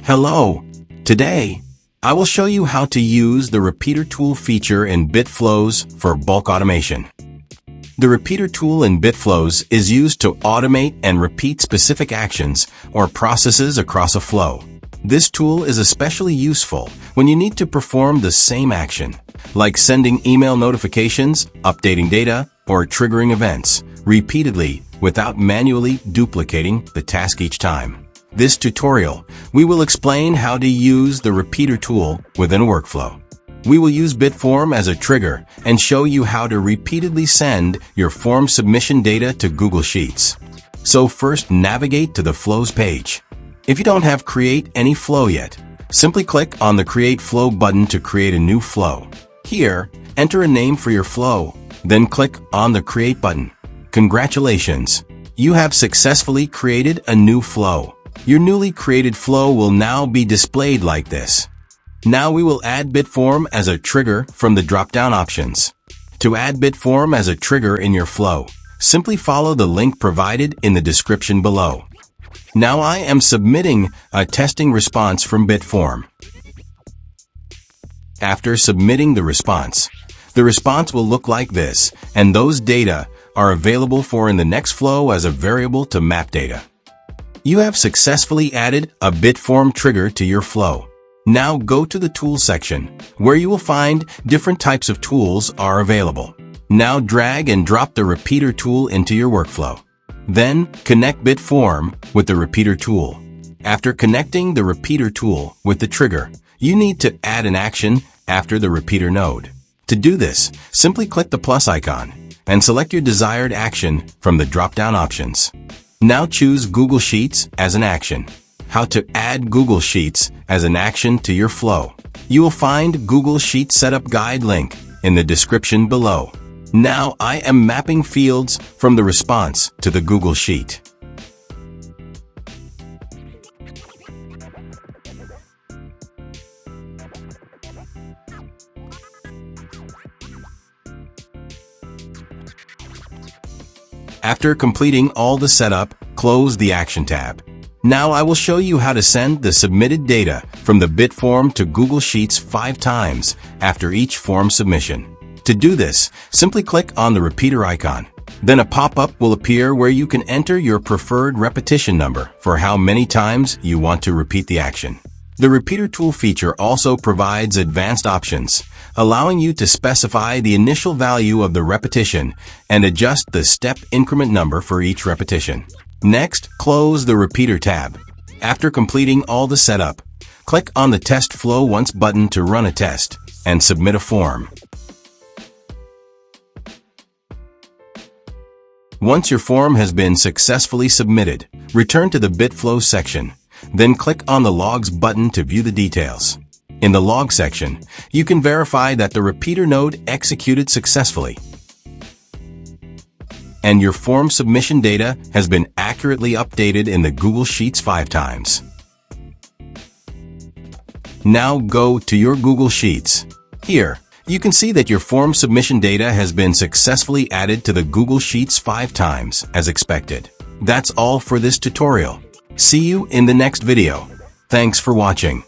Hello! Today, I will show you how to use the repeater tool feature in BitFlows for bulk automation. The repeater tool in BitFlows is used to automate and repeat specific actions or processes across a flow. This tool is especially useful when you need to perform the same action, like sending email notifications, updating data, or triggering events, repeatedly without manually duplicating the task each time. This tutorial, we will explain how to use the repeater tool within a workflow. We will use BitForm as a trigger and show you how to repeatedly send your form submission data to Google Sheets. So first, navigate to the Flows page. If you don't have Create any flow yet, simply click on the Create Flow button to create a new flow. Here, enter a name for your flow, then click on the Create button. Congratulations! You have successfully created a new flow. Your newly created flow will now be displayed like this. Now we will add BitForm as a trigger from the drop-down options. To add BitForm as a trigger in your flow, simply follow the link provided in the description below. Now I am submitting a testing response from BitForm. After submitting the response will look like this, and those data are available for in the next flow as a variable to map data. You have successfully added a BitForm trigger to your flow. Now go to the Tools section, where you will find different types of tools are available. Now drag and drop the repeater tool into your workflow. Then connect BitForm with the repeater tool. After connecting the repeater tool with the trigger, you need to add an action after the repeater node. To do this, simply click the plus icon and select your desired action from the drop-down options. Now choose Google Sheets as an action. How to add Google Sheets as an action to your flow. You will find Google Sheet Setup Guide link in the description below. Now I am mapping fields from the response to the Google Sheet. After completing all the setup, close the Action tab. Now I will show you how to send the submitted data from the BitForm to Google Sheets 5 times after each form submission. To do this, simply click on the repeater icon. Then a pop-up will appear where you can enter your preferred repetition number for how many times you want to repeat the action. The repeater tool feature also provides advanced options, allowing you to specify the initial value of the repetition and adjust the step increment number for each repetition. Next, close the repeater tab. After completing all the setup, click on the Test Flow Once button to run a test and submit a form. Once your form has been successfully submitted, return to the BitFlow section. Then click on the Logs button to view the details. In the Log section, you can verify that the repeater node executed successfully and your form submission data has been accurately updated in the Google Sheets 5 times. Now go to your Google Sheets. Here, you can see that your form submission data has been successfully added to the Google Sheets 5 times as expected. That's all for this tutorial. See you in the next video. Thanks for watching.